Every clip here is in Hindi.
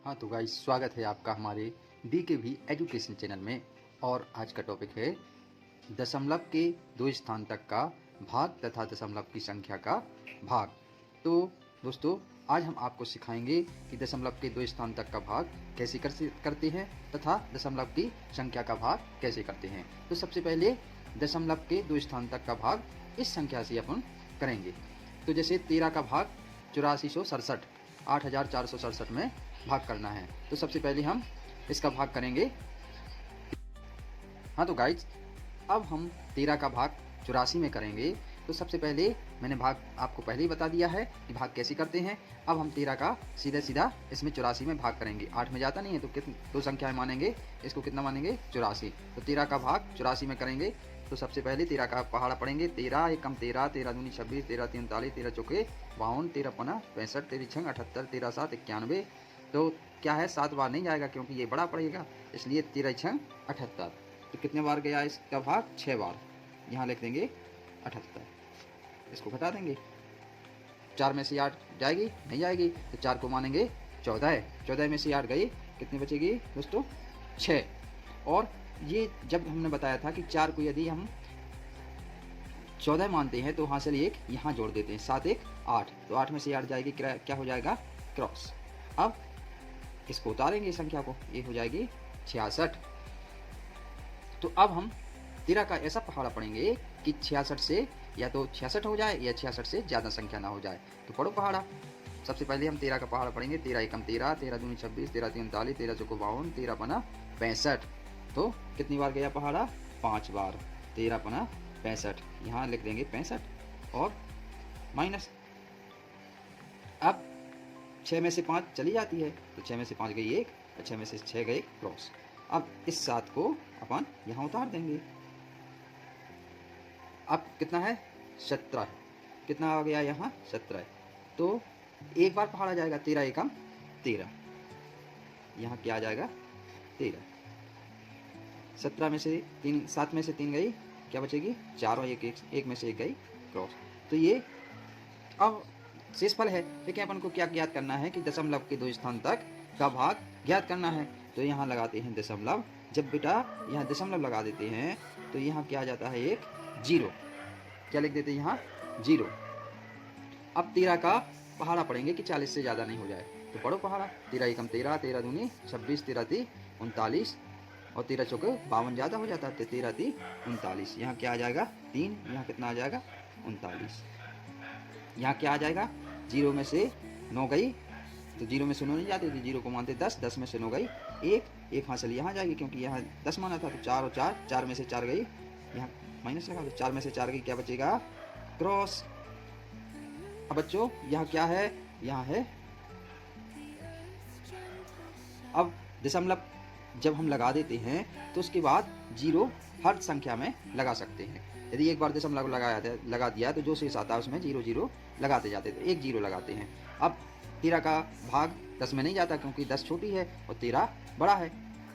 हाँ तो गाइस, स्वागत है आपका हमारे DKV एजुकेशन चैनल में। और आज का टॉपिक है दशमलव के दो स्थान तक का भाग तथा दशमलव की संख्या का भाग। तो दोस्तों, आज हम आपको सिखाएंगे कि दशमलव के दो स्थान तक का भाग कैसे करते हैं तथा दशमलव की संख्या का भाग कैसे करते हैं। तो सबसे पहले दशमलव के दो स्थान तक का भाग इस संख्या से अपन करेंगे। तो जैसे 13 का भाग 8467 8467 में भाग करना है। तो सबसे पहले हम इसका भाग करेंगे। हाँ तो गाइज, अब हम 13 का भाग 84 में करेंगे। तो सबसे पहले मैंने भाग आपको पहले ही बता दिया है कि भाग कैसे करते हैं। अब हम 13 का सीधा इसमें 84 में भाग करेंगे। 8 में जाता नहीं है तो दो संख्याएं मानेंगे, इसको कितना मानेंगे 84। तो 13 का भाग 84 में करेंगे। तो सबसे पहले 13 का पहाड़ा पढ़ेंगे। 13 एकम 13, 13 दूनी 26, 13 तीन 39, 13 चौके 52, 13 पना 65, 13 छंग 78, 13 सात 91। तो क्या है, 7 बार नहीं जाएगा क्योंकि ये बड़ा पड़ेगा, इसलिए 13 छंग 78। तो कितने बार गया इसका भाग? 6 बार। यहाँ लिख देंगे 78, इसको घटा देंगे। 4 में से 8 जाएगी? नहीं जाएगी, तो 4 को मानेंगे 14। 14 में से 8 गई, कितनी बचेगी दोस्तों? 6। और ये जब हमने बताया था कि 4 को यदि हम 14 मानते हैं तो वहाँ से एक यहाँ जोड़ देते हैं, 7 1 8। तो 8 में से 8 जाएगी, क्या हो जाएगा? क्रॉस। अब इसको उतारेंगे संख्या को, ये हो जाएगी 66। तो अब हम 13 का ऐसा पहाड़ा पढ़ेंगे कि 66 से या तो 66 हो जाए या 66 से ज़्यादा संख्या ना हो जाए। तो पढ़ो पहाड़ा। सबसे पहले हम 13 का पहाड़ा पढ़ेंगे। 13 एकम 13, 13 दूनी 26, 13 तीन 39, 13 चौको 52, 13 पना 65। तो कितनी बार गया पहाड़ा? 5 बार। 13 पना 65, यहाँ लिख देंगे 65 और माइनस। अब 6 में से 5 चली जाती है, तो 6 में से 5 गई 1 और 6 में से 6 गई क्रॉस। अब इस 7 को अपन यहाँ उतार देंगे। अब कितना है? 17। कितना आ गया यहाँ? 17। तो एक बार पहाड़ा जाएगा। 13 एकम 13, यहाँ क्या आ जाएगा? 13। 17 में से 3, 7 में से 3 गई, क्या बचेगी? 4 और एक में से 1 गई क्रॉस। तो ये अब शेषफल है। लेकिन अपन को क्या ज्ञात करना है कि दशमलव के दो स्थान तक का भाग ज्ञात करना है। तो यहाँ लगाते हैं दशमलव। जब बेटा यहाँ दशमलव लगा देते हैं तो यहाँ क्या आ जाता है? एक 0। क्या लिख देते हैं यहाँ? 0। अब 13 का पहाड़ा पढ़ेंगे कि 40 से ज़्यादा नहीं हो जाए। तो पढ़ो पहाड़ा। 13 एकम 13, 13 दूनी 26, 13 तीन 39 और 13 चौके 52 ज़्यादा हो जाता है, 13 तीन 39। यहाँ क्या आ जाएगा? 3। यहाँ कितना आ जाएगा? 39। यहाँ क्या आ जाएगा? 0 में से 9 गई, तो 0 में से 9 नहीं जाती, तो 0 को मानते 10। 10 में से 9 गई 1 हासिल यहाँ जाएगी क्योंकि यहाँ 10 माना था। तो 4 और 4, 4 में से 4 गई, यहाँ माइनस लगा दो। 4 में से 4 गई, क्या बचेगा? क्रॉस। अब बच्चों यहाँ क्या है? यहाँ है। अब दशमलव जब हम लगा देते हैं तो उसके बाद 0 हर संख्या में लगा सकते हैं। यदि एक बार दशमलव लगा दिया तो जो शेष आता है उसमें 0 0 लगाते जाते, तो एक 0 लगाते हैं। अब 13 का भाग 10 में नहीं जाता क्योंकि 10 छोटी है और 13 बड़ा है,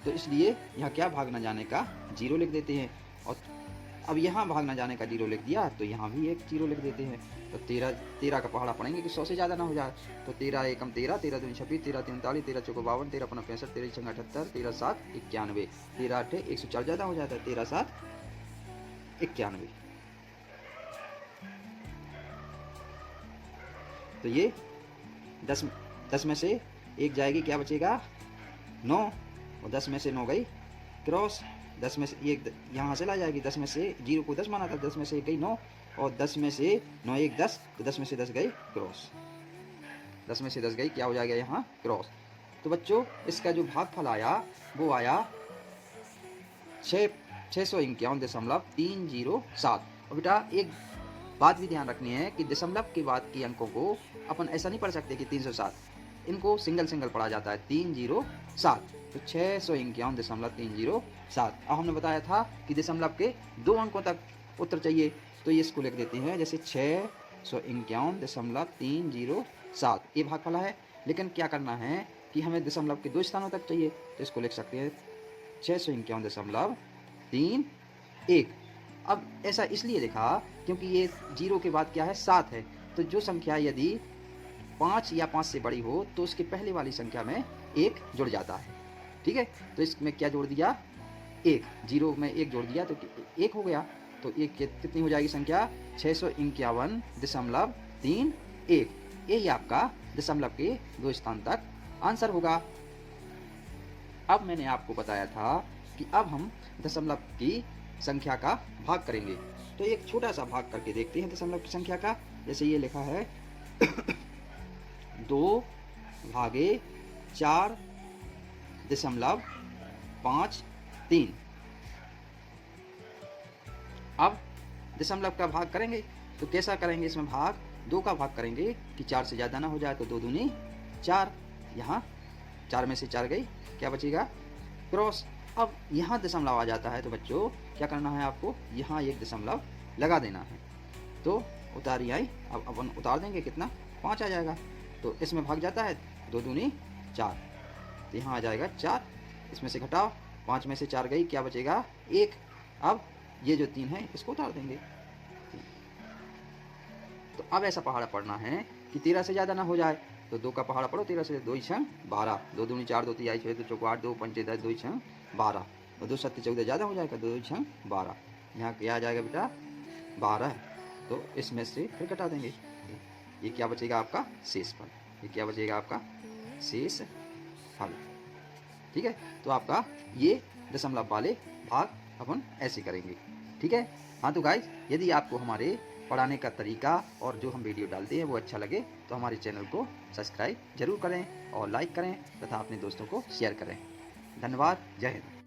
तो इसलिए यहाँ क्या भाग न जाने का 0 लिख देते हैं। और अब यहाँ भाग न जाने का 0 लिख दिया तो यहाँ भी एक 0 लिख देते हैं। तो 13 का पहाड़ा पढ़ेंगे कि 100 से ज़्यादा ना हो जाए। तो 13 एकम 13, 13 दूनी 26, 13 तीन 39, 13 चौको 52, 13 पना 65, 13 छंग 78, 13 सात 91, 13 8 104 ज़्यादा हो जाता है, 13 7 91। तो ये 10 में से 1 जाएगी, क्या बचेगा? 9। और 10 में से 9 गई क्रॉस। 10 में से 1 यहाँ से ला जाएगी। 10 में से 0 को 10 माना था, 10 में से 1 गई 9 और 10 में से 9 1 10, तो 10 में से 10 गई क्रॉस। 10 में से 10 गई, क्या हो जाएगा यहाँ? क्रॉस। तो बच्चों इसका जो भागफल आया वो आया 651.307। और बेटा एक बात भी ध्यान रखनी है कि दशमलव के बाद के अंकों को अपन ऐसा नहीं पढ़ सकते कि 307, इनको सिंगल पढ़ा जाता है 307। तो 651.307। अब हमने बताया था कि दशमलव के 2 अंकों तक उत्तर चाहिए, तो ये इसको लिख देते हैं जैसे 651.307। ये भागफल है। लेकिन क्या करना है कि हमें दशमलव के 2 स्थानों तक चाहिए, तो इसको लिख सकते हैं 651.31। अब ऐसा इसलिए लिखा क्योंकि ये 0 के बाद क्या है? 7 है। तो जो संख्या यदि 5 या 5 से बड़ी हो तो उसके पहले वाली संख्या में 1 जुड़ जाता है। ठीक है, तो इसमें क्या जोड़ दिया, 1, 0 में 1 जोड़ दिया तो 1 हो गया। तो 1 कितनी हो जाएगी संख्या, 651.31। यही आपका दशमलव के 2 स्थान तक आंसर होगा। अब मैंने आपको बताया था कि अब हम दशमलव की संख्या का भाग करेंगे। तो एक छोटा सा भाग करके देखते हैं दशमलव की संख्या का। जैसे ये लिखा है 2/4.53। अब दशमलव का भाग करेंगे तो कैसा करेंगे, इसमें भाग 2 का भाग करेंगे कि 4 से ज़्यादा ना हो जाए, तो 2 दूनी 4। यहाँ 4 में से 4 गई, क्या बचेगा, क्रॉस। अब यहाँ दशमलव आ जाता है तो बच्चों क्या करना है आपको, यहाँ एक दशमलव लगा देना है। तो उतारी आई, अब अपन उतार देंगे, कितना, 5 आ जाएगा। तो इसमें भाग जाता है 2 दूनी 4, तो यहाँ आ जाएगा 4। इसमें से घटाओ, 5 में से 4 गई, क्या बचेगा, 1। अब ये जो 3 है इसको उतार देंगे। तो अब ऐसा पहाड़ा पढ़ना है कि 13 से ज़्यादा ना हो जाए, तो 2 का पहाड़ा पढ़ो, 13 से 2 छंग 12, 2 दूनी 4, 2 तिहाई 6, 2 चौको 8, 2 पंचे 10, 2 छंग 12, और 2 सत्ते 14 ज़्यादा हो जाएगा, 2 छंग 12। यहाँ क्या आ जाएगा बेटा, 12। तो इसमें से फिर घटा देंगे, ये क्या बचेगा आपका शेष फल, ये क्या बचेगा आपका शेष फल। ठीक है, तो आपका ये दशमलव वाले भाग अपन ऐसे करेंगे। ठीक है, हाँ तो गाइज, यदि आपको हमारे पढ़ाने का तरीका और जो हम वीडियो डालते हैं वो अच्छा लगे तो हमारे चैनल को सब्सक्राइब जरूर करें और लाइक करें तथा अपने दोस्तों को शेयर करें। धन्यवाद, जय हिंद।